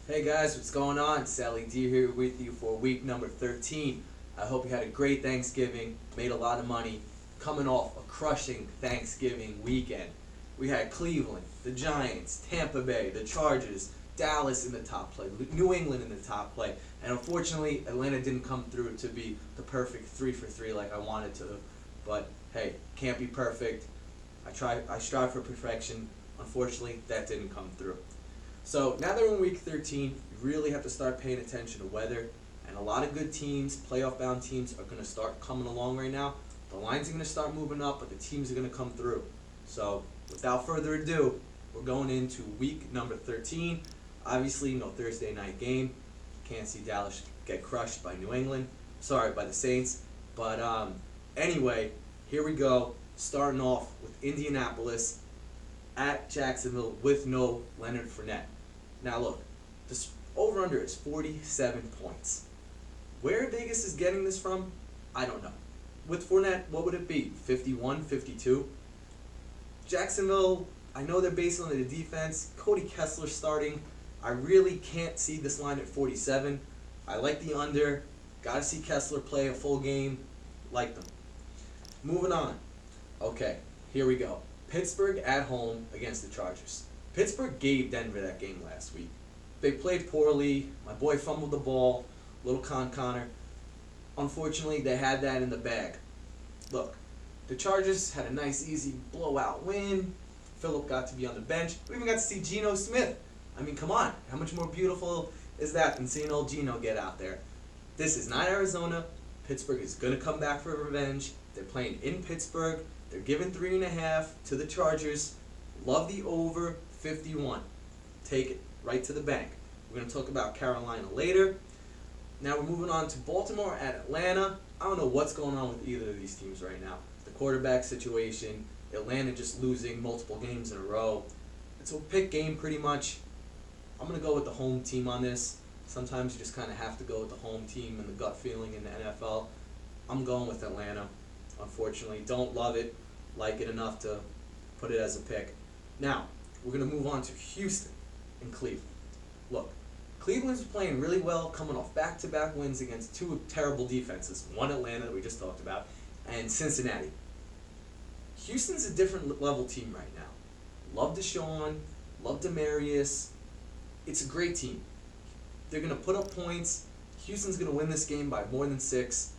Hey guys, what's going on? Sally D here with you for week number 13. I hope you had a great Thanksgiving, made a lot of money, coming off a crushing Thanksgiving weekend. We had Cleveland, the Giants, Tampa Bay, the Chargers, Dallas in the top play, New England in the top play, and unfortunately Atlanta didn't come through to be the perfect 3 for 3 like I wanted to. But hey, can't be perfect. I strive for perfection. Unfortunately, that didn't come through. So now that we're in week 13, you really have to start paying attention to weather. And a lot of good teams, playoff bound teams, are going to start coming along right now. The lines are going to start moving up, but the teams are going to come through. So without further ado, we're going into week number 13. Obviously, no Thursday night game. Can't see Dallas get crushed by New England. Sorry, by the Saints. But anyway, here we go. Starting off with Indianapolis at Jacksonville with no Leonard Fournette. Now look, this over-under is 47 points. Where Vegas is getting this from, I don't know. With Fournette, what would it be? 51, 52? Jacksonville, I know they're based on the defense. Cody Kessler starting. I really can't see this line at 47. I like the under. Got to see Kessler play a full game. Like them. Moving on. Okay, here we go. Pittsburgh at home against the Chargers. Pittsburgh gave Denver that game last week. They played poorly. My boy fumbled the ball. Little Connor. Unfortunately, they had that in the bag. Look, the Chargers had a nice, easy blowout win. Phillip got to be on the bench. We even got to see Geno Smith. I mean, come on. How much more beautiful is that than seeing old Geno get out there? This is not Arizona. Pittsburgh is going to come back for revenge. They're playing in Pittsburgh. They're giving 3.5 to the Chargers. Love the over 51. Take it right to the bank. We're going to talk about Carolina later. Now we're moving on to Baltimore at Atlanta. I don't know what's going on with either of these teams right now. The quarterback situation, Atlanta just losing multiple games in a row. It's a pick game pretty much. I'm going to go with the home team on this. Sometimes you just kind of have to go with the home team and the gut feeling in the NFL. I'm going with Atlanta. Unfortunately, don't love it, like it enough to put it as a pick. Now, we're going to move on to Houston and Cleveland. Look, Cleveland's playing really well, coming off back-to-back wins against two terrible defenses. One Atlanta that we just talked about, and Cincinnati. Houston's a different level team right now. Love Deshaun, love Demarius. It's a great team. They're going to put up points. Houston's going to win this game by more than 6.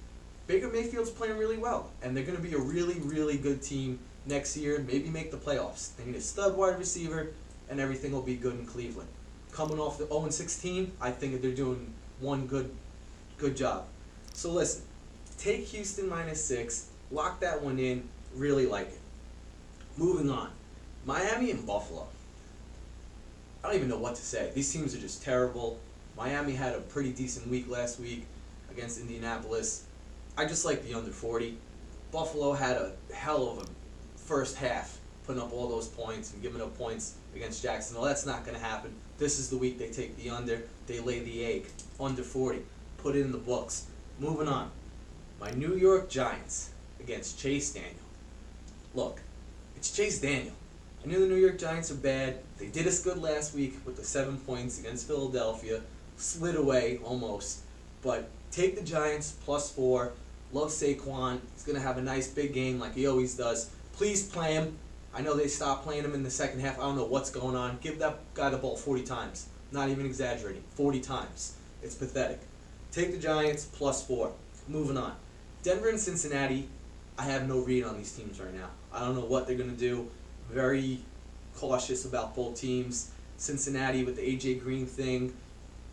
Baker Mayfield's playing really well, and they're going to be a really, really good team next year, maybe make the playoffs. They need a stud wide receiver, and everything will be good in Cleveland. Coming off the 0-16, I think they're doing one good job. So listen, take Houston -6, lock that one in, really like it. Moving on, Miami and Buffalo. I don't even know what to say. These teams are just terrible. Miami had a pretty decent week last week against Indianapolis. I just like the under 40. Buffalo had a hell of a first half, putting up all those points and giving up points against Jacksonville. That's not going to happen. This is the week they take the under. They lay the egg. Under 40. Put it in the books. Moving on. My New York Giants against Chase Daniel. Look, it's Chase Daniel. I knew the New York Giants are bad. They did us good last week with the 7 points against Philadelphia. Slid away almost. But take the Giants +4. Love Saquon. He's going to have a nice big game like he always does. Please play him. I know they stopped playing him in the second half. I don't know what's going on. Give that guy the ball 40 times. Not even exaggerating. 40 times. It's pathetic. Take the Giants +4. Moving on. Denver and Cincinnati. I have no read on these teams right now. I don't know what they're going to do. Very cautious about both teams. Cincinnati with the A.J. Green thing.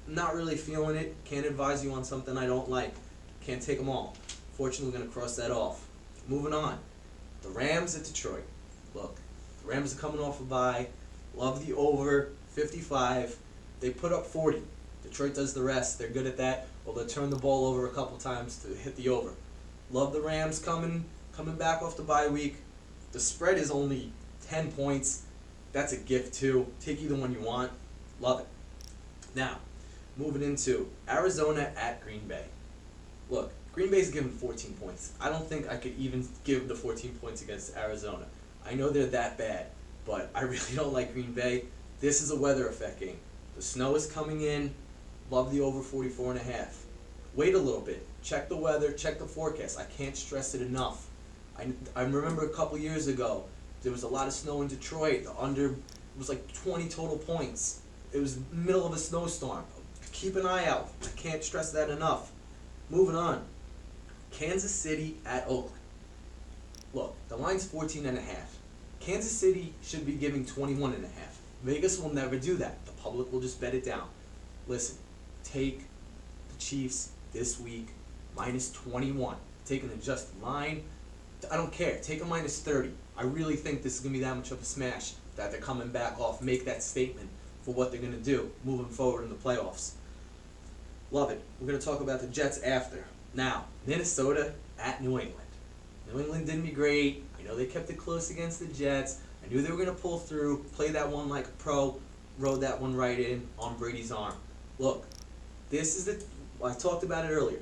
Not really feeling it. Can't advise you on something I don't like. Can't take them all. Fortunately, we're going to cross that off. Moving on. The Rams at Detroit. Look, the Rams are coming off a bye. Love the over 55. They put up 40. Detroit does the rest. They're good at that. Well, they'll turn the ball over a couple times to hit the over. Love the Rams coming back off the bye week. The spread is only 10 points. That's a gift too. Take either one you want. Love it. Now, moving into Arizona at Green Bay. Look, Green Bay's given 14 points. I don't think I could even give the 14 points against Arizona. I know they're that bad, but I really don't like Green Bay. This is a weather effect game. The snow is coming in. Love the over 44.5. Wait a little bit. Check the weather. Check the forecast. I can't stress it enough. I remember a couple years ago, there was a lot of snow in Detroit. The under was like 20 total points. It was the middle of a snowstorm. Keep an eye out. I can't stress that enough. Moving on. Kansas City at Oakland. Look, the line's 14.5. Kansas City should be giving 21.5. Vegas will never do that. The public will just bet it down. Listen, take the Chiefs this week minus 21. Take an adjusted line. I don't care. Take a minus 30. I really think this is going to be that much of a smash that they're coming back off, make that statement for what they're going to do moving forward in the playoffs. Love it. We're going to talk about the Jets after. Now, Minnesota at New England. New England didn't be great. I know they kept it close against the Jets. I knew they were going to pull through, play that one like a pro, rode that one right in on Brady's arm. Look, this is I talked about it earlier.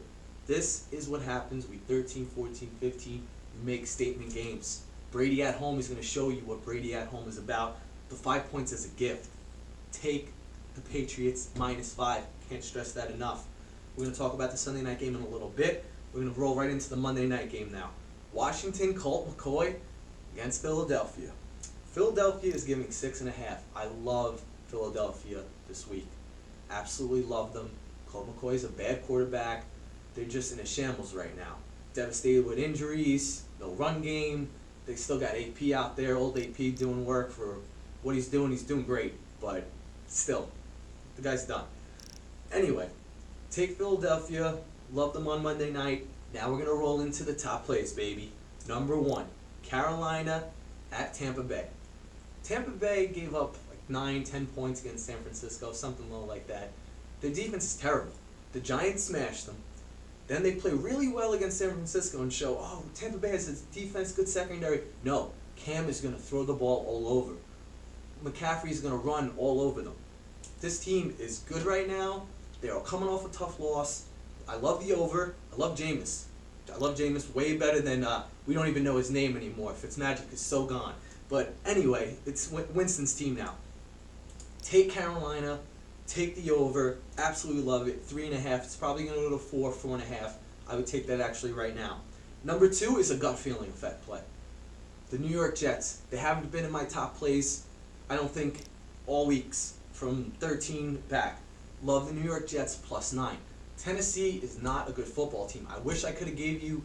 This is what happens week 13, 14, 15. You make statement games. Brady at home is going to show you what Brady at home is about. The 5 points is a gift. Take the Patriots minus 5. Can't stress that enough. We're going to talk about the Sunday night game in a little bit. We're going to roll right into the Monday night game now. Washington, Colt McCoy against Philadelphia. Philadelphia is giving 6.5. I love Philadelphia this week. Absolutely love them. Colt McCoy is a bad quarterback. They're just in a shambles right now. Devastated with injuries, no run game. They still got AP out there, old AP doing work for what he's doing. He's doing great, but still, the guy's done. Anyway, take Philadelphia. Love them on Monday night. Now we're going to roll into the top plays, baby. Number 1, Carolina at Tampa Bay. Tampa Bay gave up like 9-10 points against San Francisco, something low like that. Their defense is terrible. The Giants smashed them. Then they play really well against San Francisco and show, oh, Tampa Bay has its defense, good secondary. No, Cam is going to throw the ball all over. McCaffrey is going to run all over them. This team is good right now. They are coming off a tough loss. I love the over. I love Jameis. I love Jameis way better than, we don't even know his name anymore. Fitzmagic is so gone. But anyway, it's Winston's team now. Take Carolina. Take the over. Absolutely love it. 3.5. It's probably going to go to 4, 4.5. I would take that actually right now. Number 2 is a gut feeling effect play. The New York Jets. They haven't been in my top plays, I don't think, all weeks from 13 back. Love the New York Jets plus 9. Tennessee is not a good football team. I wish I could have gave you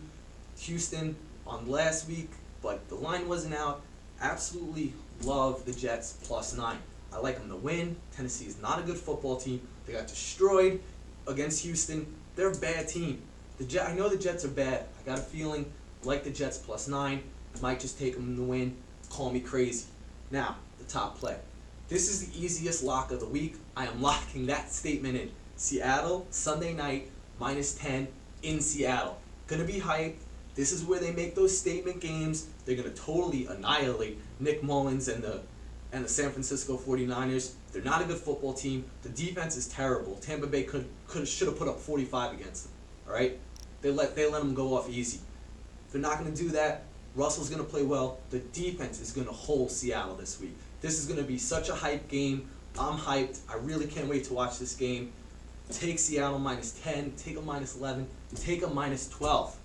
Houston on last week, but the line wasn't out. Absolutely love the Jets plus 9. I like them to win. Tennessee is not a good football team. They got destroyed against Houston. They're a bad team. I know the Jets are bad. I got a feeling like the Jets plus 9. Might just take them to win. Call me crazy. Now, the top play. This is the easiest lock of the week. I am locking that statement in. Seattle, Sunday night, minus 10 in Seattle. Gonna be hyped. This is where they make those statement games. They're gonna totally annihilate Nick Mullins and the San Francisco 49ers. They're not a good football team. The defense is terrible. Tampa Bay should have put up 45 against them. All right, they let them go off easy. They're not gonna do that. Russell's gonna play well. The defense is gonna hold Seattle this week. This is gonna be such a hype game. I'm hyped. I really can't wait to watch this game. Take Seattle minus 10. Take a minus 11. Take a minus 12.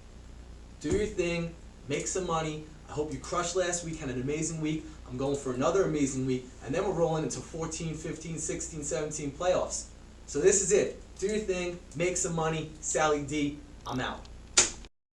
Do your thing. Make some money. I hope you crushed last week. Had an amazing week. I'm going for another amazing week. And then we're rolling into 14, 15, 16, 17 playoffs. So this is it. Do your thing. Make some money. Sally D. I'm out.